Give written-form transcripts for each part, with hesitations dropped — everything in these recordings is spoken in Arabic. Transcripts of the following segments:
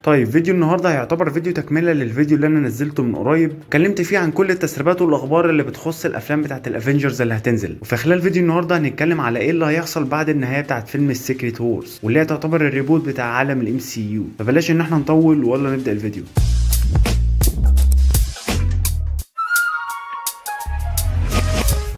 طيب فيديو النهارده هيعتبر فيديو تكمله للفيديو اللي انا نزلته من قريب، اتكلمت فيه عن كل التسريبات والاخبار اللي بتخص الافلام بتاعه الافنجرز اللي هتنزل. وفي خلال فيديو النهارده هنتكلم على ايه اللي هيحصل بعد النهايه بتاعه فيلم السيكريت وورز، واللي هي تعتبر الريبوت بتاع عالم الام سي يو. فبلاش ان احنا نطول ولا نبدا الفيديو.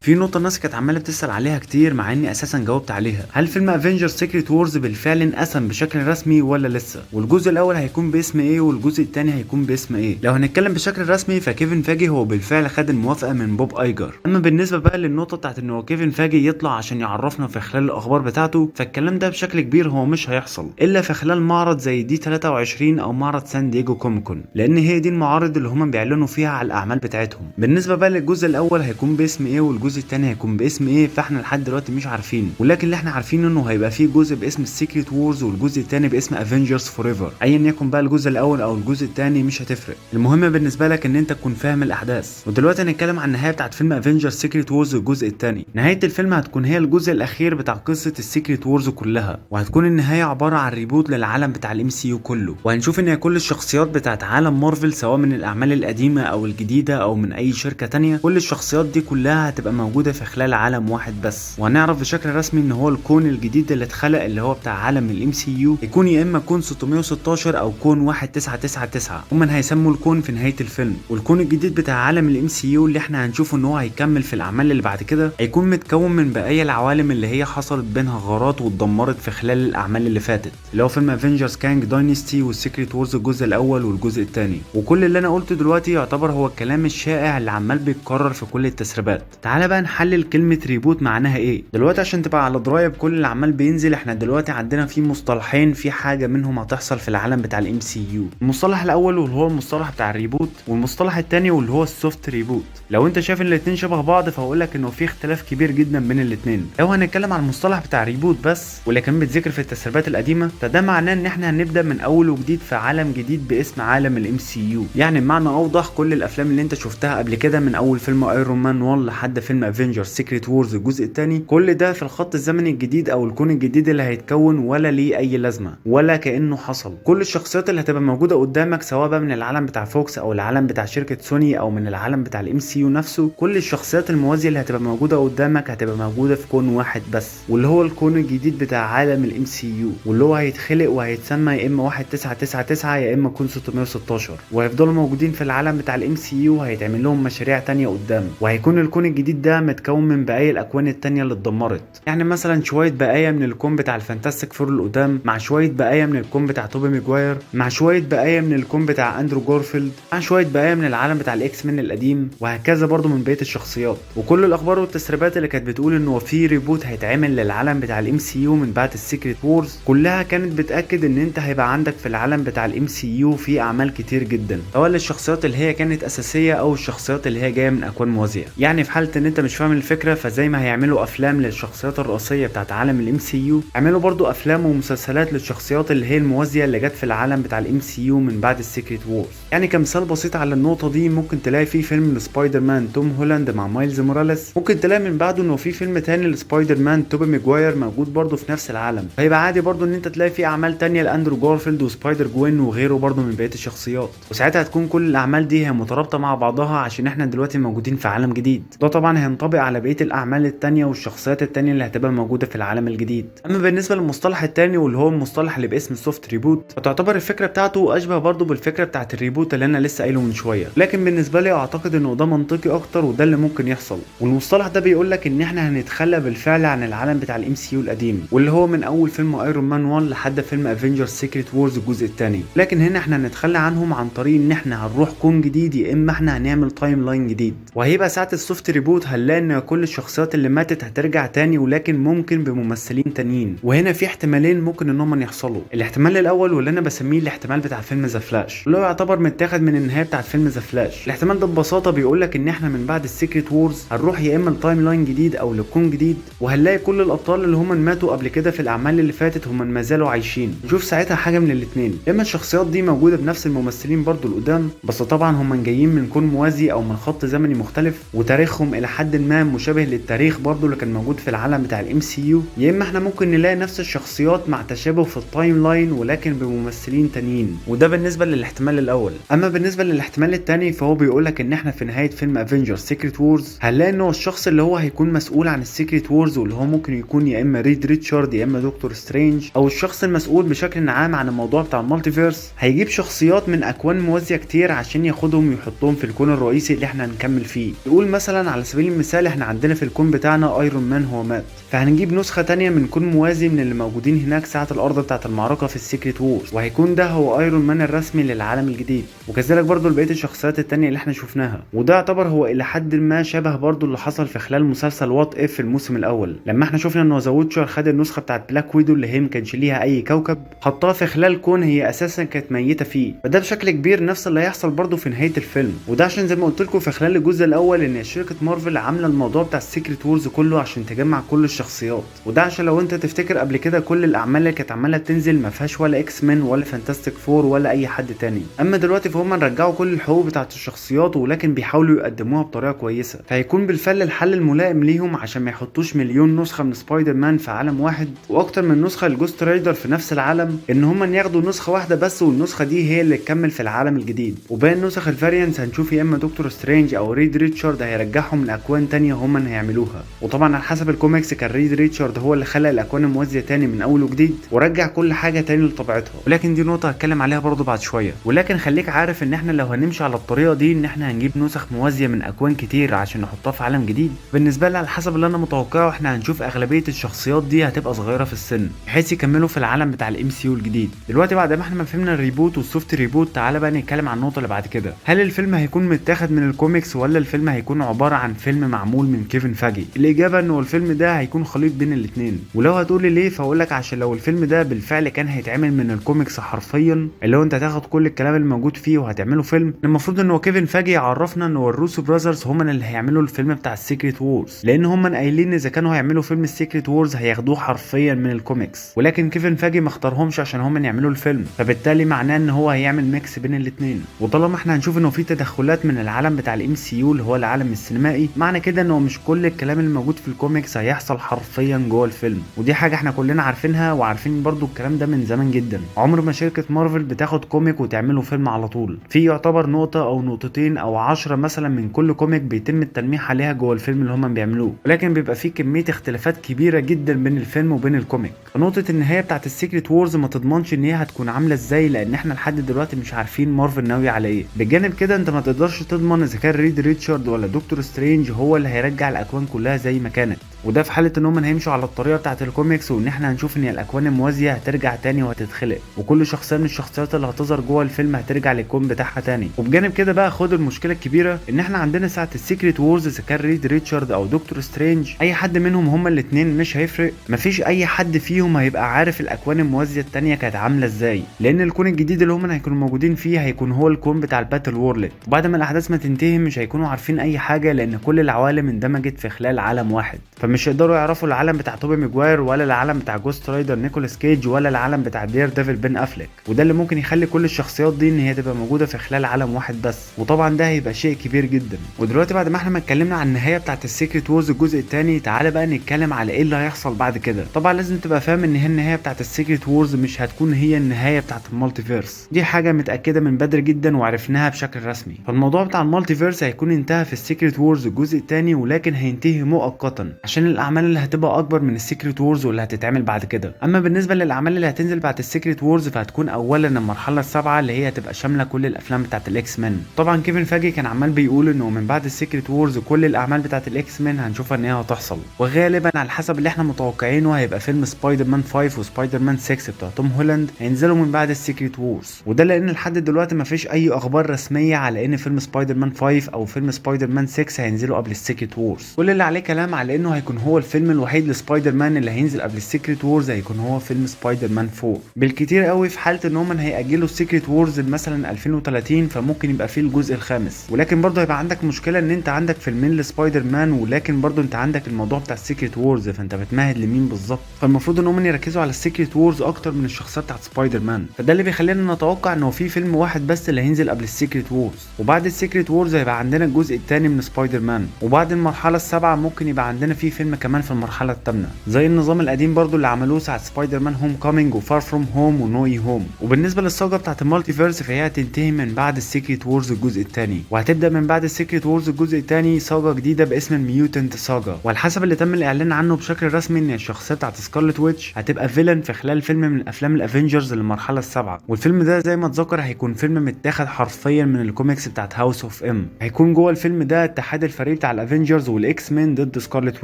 في نقطة الناس كانت عمالة بتسأل عليها كتير مع اني اساسا جاوبت عليها، هل فيلم افنجرز سيكريت وورز بالفعل انقسم بشكل رسمي ولا لسه؟ والجزء الاول هيكون باسم ايه والجزء الثاني هيكون باسم ايه؟ لو هنتكلم بشكل رسمي فكيفن فاجي هو بالفعل خد الموافقة من بوب ايجر. اما بالنسبة بقى للنقطة بتاعت ان هو كيفن فاجي يطلع عشان يعرفنا في خلال الاخبار بتاعته، فالكلام ده بشكل كبير هو مش هيحصل الا في خلال معرض زي دي 23 او معرض سان دييجو كوميكون، لان هي دي المعارض اللي هم بيعلنوا فيها على الاعمال بتاعتهم. بالنسبة بقى للجزء الاول هيكون باسم ايه والجزء الثاني هيكون باسم ايه، فاحنا لحد دلوقتي مش عارفين، ولكن اللي احنا عارفين انه هيبقى فيه جزء باسم السيكريت وورز والجزء الثاني باسم افنجرز فوريفر. ايا يكن بقى الجزء الاول او الجزء الثاني مش هتفرق، المهم بالنسبه لك ان انت تكون فاهم الاحداث. ودلوقتي هنتكلم عن النهايه بتاعت فيلم افنجرز سيكريت وورز الجزء الثاني. نهايه الفيلم هتكون هي الجزء الاخير بتاع قصه السيكريت وورز كلها، وهتكون النهايه عباره عن ريبوت للعالم بتاع الام سي يو كله، وهنشوف ان كل الشخصيات بتاعت عالم مارفل سواء من الاعمال القديمه او الجديده او من اي شركه تانية، كل الشخصيات دي كلها هتبقى موجوده في خلال عالم واحد بس. وهنعرف بشكل رسمي ان هو الكون الجديد اللي اتخلق اللي هو بتاع عالم الام سي يو يكون يا اما كون 616 او كون 1999. هم هيسموا الكون في نهايه الفيلم. والكون الجديد بتاع عالم الام سي يو اللي احنا هنشوفه ان هو هيكمل في الاعمال اللي بعد كده هيكون متكون من بقايا العوالم اللي هي حصلت بينها غارات واتدمرت في خلال الاعمال اللي فاتت، اللي هو فيلم افنجرز كانج داينستي والسيكريت وورز الجزء الاول والجزء الثاني. وكل اللي انا قلته دلوقتي يعتبر هو الكلام الشائع اللي عمال بيتكرر في كل التسريبات. تعالى بقى نحلل كلمه ريبوت معناها ايه دلوقتي عشان تبقى على درايه بكل اللي عمال بينزل. احنا دلوقتي عندنا في مصطلحين، في حاجه منهم هتحصل في العالم بتاع الام سي يو. المصطلح الاول واللي هو المصطلح بتاع الريبوت، والمصطلح الثاني واللي هو السوفت ريبوت. لو انت شايف ان الاثنين شبه بعض فهقول لك انه في اختلاف كبير جدا بين الاثنين. لو هنتكلم عن المصطلح بتاع الريبوت بس واللي كان بيتذكر في التسريبات القديمه، فده معناه ان احنا هنبدا من اول وجديد في عالم جديد باسم عالم الام سي يو. يعني بمعنى اوضح كل الافلام اللي انت شفتها قبل كده من اول فيلم ايرون مان 1 لحد فيلم افنجرز سيكريت وورز الجزء الثاني، كل ده في الخط الزمني الجديد او الكون الجديد اللي هيتكون ولا ليه اي لازمه ولا كانه حصل. كل الشخصيات اللي هتبقى موجوده قدامك سواء بقى من العالم بتاع فوكس او العالم بتاع شركه سوني او من العالم بتاع الام سي يو نفسه، كل الشخصيات الموازيه اللي هتبقى موجوده قدامك هتبقى موجوده في كون واحد بس، واللي هو الكون الجديد بتاع عالم الام سي يو، واللي هو هيتخلق وهيتسمى يا اما 1999 يا اما كون 616، وهيفضلوا موجودين في العالم بتاع الام سي يو. هيتعمل لهم مشاريع تانية قدام، وهيكون الكون الجديد ده متكون من بقايا الاكوان التانية اللي اتدمرت. يعني مثلا شويه بقايا من الكون بتاع الفانتاستيك فور القدام، مع شويه بقايا من الكون بتاع توبي ماجواير، مع شويه بقايا من الكون بتاع اندرو جارفيلد، مع شويه بقايا من العالم بتاع الاكس من القديم، وهكذا برضو من بقيه الشخصيات. وكل الاخبار والتسريبات اللي كانت بتقول انه في ريبوت هيتعمل للعالم بتاع الام سي يو من بعد السيكريت وورز كلها كانت بتاكد ان انت هيبقى عندك في العالم بتاع الام سي يو في اعمال كتير جدا، سواء للشخصيات اللي هي كانت اساسيه او الشخصيات اللي هي جايه من اكوان موازيه. يعني في حاله ان انت مش فاهم الفكره، فزي ما هيعملوا افلام للشخصيات الرئيسيه بتاعت عالم الام سي يو، عملوا برضو افلام ومسلسلات للشخصيات اللي هي الموازيه اللي جت في العالم بتاع الام سي يو من بعد السيكريت وورز. يعني كمثال بسيط على النقطه دي، ممكن تلاقي في فيلم لسبايدر مان توم هولاند مع مايلز موراليس، ممكن تلاقي من بعده انه في فيلم تاني لسبايدر مان توبي ماجواير موجود برضو في نفس العالم. فيبقى عادي برضو ان انت تلاقي في اعمال تانية لاندرو جارفيلد وسبايدر جوين وغيره برضو من بقيه الشخصيات، وساعتها هتكون كل الاعمال دي هي مترابطه مع بعضها عشان احنا دلوقتي موجودين في عالم جديد. ده طبعا هينطبق على بقيه الاعمال التانية والشخصيات التانية اللي هتبقى موجوده في العالم الجديد. اما بالنسبه للمصطلح التاني واللي هو المصطلح اللي باسم السوفت ريبوت، فتعتبر الفكره بتاعته اشبه برضو بالفكره بتاعت الريبوت اللي انا لسه قايله من شويه، لكن بالنسبه لي اعتقد انه ده منطقي اكتر وده اللي ممكن يحصل. والمصطلح ده بيقول لك ان احنا هنتخلى بالفعل عن العالم بتاع الام سي يو القديم، واللي هو من اول فيلم ايرون مان 1 لحد فيلم افنجرز سيكريت وورز الجزء الثاني، لكن هنا احنا هنتخلى عنهم عن طريق ان احنا هنروح كون جديد يا اما احنا هنعمل تايم لاين جديد. وهيبقى ساعه السوفت ريبوت هنلاقي ان كل الشخصيات اللي ماتت هترجع تاني، ولكن ممكن بممثلين تانيين. وهنا في احتمالين ممكن انهم يحصلوا. الاحتمال الاول واللي انا بسميه الاحتمال بتاع فيلم ذا فلاش، اللي هو يعتبر متاخد من النهايه بتاعت فيلم ذا فلاش. الاحتمال ده ببساطه بيقول لك ان احنا من بعد السيكريت وورز هنروح يا اما لتايم لاين جديد او لكون جديد، وهنلاقي كل الابطال اللي هم ماتوا قبل كده في الاعمال اللي فاتت هم ما زالوا عايشين. نشوف ساعتها حاجه من الاثنين، اما الشخصيات دي موجوده بنفس الممثلين برضو القدام، بس طبعا هم جايين من كون موازي او من خط زمني مختلف، وتاريخهم الى حد حد ما مشابه للتاريخ برضو اللي كان موجود في العالم بتاع الام سي يو، يا اما احنا ممكن نلاقي نفس الشخصيات مع تشابه في التايم لاين ولكن بممثلين تانيين. وده بالنسبه للاحتمال الاول. اما بالنسبه للاحتمال الثاني فهو بيقولك ان احنا في نهايه فيلم افنجر سيكريت وورز هنلاقي ان هو الشخص اللي هو هيكون مسؤول عن السيكريت وورز، واللي هو ممكن يكون يا اما ريد ريتشارد يا اما دكتور سترينج، او الشخص المسؤول بشكل عام عن الموضوع بتاع المالتيفيرس، هيجيب شخصيات من اكوان موازيه كتير عشان ياخدهم ويحطهم في الكون الرئيسي اللي احنا هنكمل فيه. نقول مثلا على سبيل المثال احنا عندنا في الكون بتاعنا ايرون مان هو مات، فهنجيب نسخه تانية من كون موازي من اللي موجودين هناك ساعه الارض بتاعه المعركه في السيكريت وورز، وهيكون ده هو ايرون مان الرسمي للعالم الجديد. وكذلك برضو بقيه الشخصيات التانية اللي احنا شفناها، وده يعتبر هو الى حد ما شبه برضو اللي حصل في خلال مسلسل وات اف في الموسم الاول، لما احنا شفنا ان ذا ويتشر خد النسخه بتاعه بلاك ويدو اللي هي ما كانش ليها اي كوكب، حطها في خلال كون هي اساسا كانت ميته فيه. فده بشكل كبير نفس اللي هيحصل برضو في نهايه الفيلم، وده عشان زي ما قلت لكم في خلال الجزء الاول ان شركه مارفل عامله الموضوع بتاع السيكريت وورز كله عشان تجمع كل الشخصيات. وده عشان لو انت تفتكر قبل كده كل الاعمال اللي كانت عماله تنزل ما فيهاش ولا اكس مان ولا فانتاستيك فور ولا اي حد تاني، اما دلوقتي فهم رجعوا كل الحقوق بتاعه الشخصيات ولكن بيحاولوا يقدموها بطريقه كويسه، فهيكون بالفعل الحل الملائم ليهم عشان ما يحطوش مليون نسخه من سبايدر مان في عالم واحد واكتر من نسخه لجوست رايدر في نفس العالم، ان هم ياخدوا نسخه واحده بس والنسخه دي هي اللي تكمل في العالم الجديد. وباقي نسخ الفاريانتس هنشوف يا اما دكتور سترينج او ريد ريتشارد هيرجعهم لاكوان تانية هم اللي هيعملوها. وطبعا على حسب الكوميكس كان ريد ريتشارد هو اللي خلق الاكوان الموازيه تاني من اول وجديد ورجع كل حاجه تاني لطبيعتها، ولكن دي نقطه هتكلم عليها برضو بعد شويه. ولكن خليك عارف ان احنا لو هنمشي على الطريقه دي ان احنا هنجيب نسخ موازيه من اكوان كتير عشان نحطها في عالم جديد، بالنسبه لي على حسب اللي انا متوقعه احنا هنشوف اغلبيه الشخصيات دي هتبقى صغيره في السن بحيث يكملوا في العالم بتاع الام سي يو الجديد. دلوقتي بعد ما احنا ما فهمنا الريبوت والسوفت ريبوت تعالى بقى نتكلم عن النقطه اللي بعد كده. هل الفيلم هيكون متاخد من الكوميكس ولا الفيلم هيكون عباره عن فيلم معمول من كيفن فاجي؟ الاجابه انه الفيلم ده هيكون خليط بين الاثنين. ولو هتقولي ليه فاقول لك عشان لو الفيلم ده بالفعل كان هيتعمل من الكوميكس حرفيا اللي هو انت هتاخد كل الكلام اللي موجود فيه وهتعمله فيلم، المفروض ان هو كيفن فاجي يعرفنا ان هو الروسو براذرز هم اللي هيعملوا الفيلم بتاع السيكريت وورز، لان هم قايلين اذا كانوا هيعملوا فيلم السيكريت وورز هياخدوه حرفيا من الكوميكس، ولكن كيفن فاجي ما اختارهمش عشان هم يعملوا الفيلم، فبالتالي معناه ان هو هيعمل ميكس بين الاثنين. وطالما احنا هنشوف انه في تدخلات من العالم بتاع الام سي يو اللي هو العالم السينمائي، معنى كده انه مش كل الكلام اللي موجود في الكوميكس هيحصل حرفيا جوه الفيلم، ودي حاجه احنا كلنا عارفينها وعارفين برضو الكلام ده من زمان جدا. عمر ما شركه مارفل بتاخد كوميك وتعمله فيلم على طول، في يعتبر نقطه او نقطتين او 10 مثلا من كل كوميك بيتم التلميح عليها جوه الفيلم اللي هم بيعملوه، ولكن بيبقى في كميه اختلافات كبيره جدا بين الفيلم وبين الكوميك. نقطه النهايه بتاعت السيكريت وورز ما تضمنش ان هي هتكون عامله ازاي، لان احنا لحد دلوقتي مش عارفين مارفل ناوي على ايه. بجانب كده انت ما تقدرش تضمن اذا كان ريد ريتشارد ولا دكتور سترينج هو اللي هيرجع الاكوان كلها زي ما كانت، وده في حاله ان هم هيمشوا على الطريقه بتاعت الكوميكس وان احنا هنشوف ان الاكوان الموازيه هترجع تاني وهتتخلق، وكل شخصيه من الشخصيات اللي هتظهر جوه الفيلم هترجع للكون بتاعها تاني. وبجانب كده بقى خد المشكله الكبيره ان احنا عندنا ساعه السيكريت وورز اذا كان ريد ريتشارد او دكتور سترينج اي حد منهم هما الاثنين مش هيفرق، مفيش اي حد فيهم هيبقى عارف الاكوان الموازيه التانيه كانت عامله ازاي، لان الكون الجديد اللي هم هيكونوا موجودين فيه هيكون هو الكون بتاع الباتل وورلد، وبعد ما الاحداث ما تنتهي مش هيكونوا عارفين اي حاجه لان كل العوالم اندمجت في خلال عالم واحد، فمش هيقدروا يعرفوا العالم بتاع توبي ماجواير ولا العالم بتاع جوست رايدر نيكولاس كيج ولا العالم بتاع دير ديفل بين افليك، وده اللي ممكن يخلي كل الشخصيات دي ان هي تبقى موجوده في خلال عالم واحد بس، وطبعا ده هيبقى شيء كبير جدا. ودلوقتي بعد ما احنا ما اتكلمنا عن النهايه بتاعت السيكريت وورز الجزء الثاني تعالى بقى نتكلم على ايه اللي هيحصل بعد كده. طبعا لازم تبقى فاهم ان هي النهايه بتاعت السيكريت وورز مش هتكون هي النهايه بتاعت المالتيفيرس، دي حاجه متاكده من بدري جدا وعرفناها بشكل رسمي. فالموضوع بتاع المالتيفيرس هيكون انتهى في السيكريت وورز الجزء الثاني، ولكن هينتهي مؤقتا عشان الاعمال اللي هتبقى اكبر من السيكريت وورز واللي هتتعمل بعد كده. اما بالنسبه للاعمال اللي هتنزل بعد السيكريت وورز فهتكون اولا المرحله السابعه اللي هي هتبقى شامله كل الافلام بتاعت الاكس مان. طبعا كيفن فاجي كان عمال بيقول انه من بعد السيكريت وورز كل الاعمال بتاعت الاكس مان هنشوفها ان هي هتحصل، وغالبا على حسب اللي احنا متوقعينه هيبقى فيلم سبايدر مان 5 وسبايدر مان 6 بتاع توم هولاند هينزلوا من بعد السيكريت وورز، وده لان لحد دلوقتي مفيش اي اخبار رسميه على ان فيلم سبايدر مان 5 او فيلم سبايدر مان 6 هينزلوا قبل السيكريت وورز. كل اللي عليه كلام على انه هيكون هو الفيلم الوحيد لسبايدر مان اللي هينزل قبل السيكريت وورز هيكون هو فيلم سبايدر مان 4، بالكتير قوي في حاله ان هم هيأجلوا السيكريت وورز مثلا 2030 فممكن يبقى فيه الجزء الخامس، ولكن برضه هيبقى عندك مشكله ان انت عندك فيلمين لسبايدر مان ولكن برضه انت عندك الموضوع بتاع السيكريت وورز، فانت بتمهد لمين بالظبط؟ فالمفروض ان هم يركزوا على السيكريت وورز اكتر من الشخصيات بتاعت سبايدر مان، فده اللي بيخلينا نتوقع انه في فيلم واحد بس اللي هينزل قبل السيكريت وورز، وبعد السيكريت وورز هيبقى عندنا الجزء الثاني من سبايدر مان. وبعد المرحله السابعه ممكن يبقى عندنا فيه فيلم كمان في المرحله الثامنه، زي النظام القديم برضو اللي عملوه ساعه سبايدر مان هوم كومينج وفار فروم هوم ونوي هوم. وبالنسبه للساجا بتاعت المالتي فيرس فهي هتنتهي من بعد السيكريت وورز الجزء الثاني، وهتبدا من بعد السيكريت وورز الجزء الثاني ساجا جديده باسم الميوتنت ساجا. وعلى حسب اللي تم الاعلان عنه بشكل رسمي ان الشخصيه بتاعت سكارلت ويتش هتبقى فيلن في خلال فيلم من افلام الافنجرز للمرحله السابعه. والفيلم ده زي ما اتذكر هيكون فيلم متاخد حرفيا من الكوميكس بتاعت هاوس اوف ام. هيكون جوه الفيلم ده اتحاد الفريق بتاع الافنجرز والاكس مين ضد سكارلت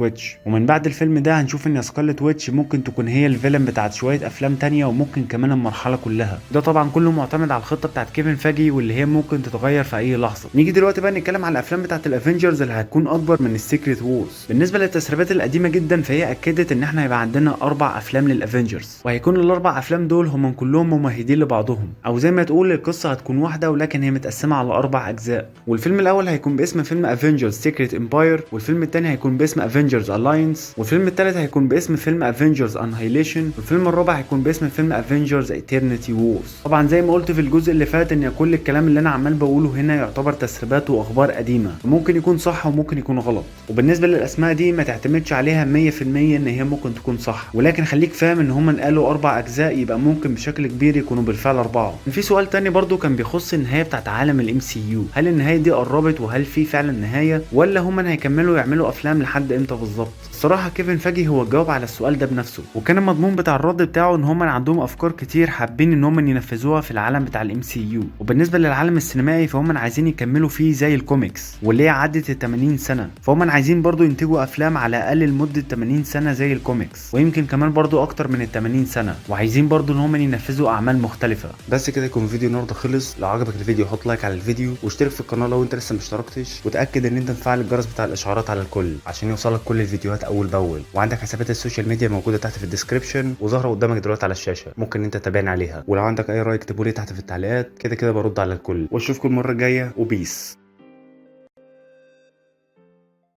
ويتش. ومن بعد الفيلم ده هنشوف ان سكارلت ويتش ممكن تكون هي الفيلن بتاعت شويه افلام تانية وممكن كمان المرحله كلها. ده طبعا كله معتمد على الخطه بتاعت كيفن فاجي واللي هي ممكن تتغير في اي لحظه. نيجي دلوقتي بقى نتكلم على الافلام بتاعت الافنجرز اللي هتكون اكبر من السيكريت وورز. بالنسبه للتسريبات القديمه جدا فهي اكدت ان احنا هيبقى عندنا 4 افلام للافنجرز، وهيكون الاربع افلام دول هم كلهم ممهدين لبعضهم، او زي ما تقول القصه هتكون واحده ولكن هي متقسمه على 4 اجزاء. والفيلم الاول هيكون باسم فيلم افنجرز سيكريت امباير، والفيلم الثاني هيكون باسم افنجرز الاينس، والفيلم الثالث هيكون باسم فيلم افنجرز انهيليشن، والفيلم الرابع هيكون باسم فيلم افنجرز ايترنتي وورز. طبعا زي ما قلت في الجزء اللي فات ان كل الكلام اللي انا عمال بقوله هنا يعتبر تسريبات واخبار قديمه، ممكن يكون صح وممكن يكون غلط. وبالنسبه للاسماء دي ما تعتمدش عليها 100% ان هي ممكن تكون صح، ولكن خليك فاهم ان هم قالوا 4 اجزاء يبقى ممكن بشكل كبير يكونوا بالفعل 4. في سؤال تاني برضو كان بيخص النهايه بتاعت عالم الام سي يو، هل النهايه دي قربت وهل في فعلا نهايه ولا هم هيكملوا يعملوا افلام لحد امتى بالظبط؟ الصراحه كيفن فاجي هو جاوب على السؤال ده بنفسه، وكان المضمون بتاع الرد بتاعه ان هم عندهم افكار كتير حابين ان هم ينفذوها في العالم بتاع الام سي يو. وبالنسبه للعالم السينمائي فهم عايزين يكملوا فيه زي الكوميكس واللي هي عدت ال 80 سنه، فهم عايزين برضو ينتجوا افلام على الاقل لمده 80 سنه زي الكوميكس، ويمكن كمان برضو اكتر من ال 80 سنه، وعايزين برضو ان هم ينفذوا اعمال مختلفه. بس كده يكون فيديو النهارده خلص. لو عجبك الفيديو حط لايك على الفيديو واشترك في القناه لو انت لسه مشتركتش، وتاكد ان انت مفعل الجرس بتاع الاشعارات على الكل عشان يوصلك كل الفيديوهات اول باول. وعندك حسابات السوشيال ميديا موجوده تحت في الديسكربشن وظاهره قدامك دلوقتي على الشاشه، ممكن انت تتابعني عليها. ولو عندك اي راي اكتبوا لي تحت في التعليقات، كده كده برد على الكل. واشوفكم المره الجايه وبيس.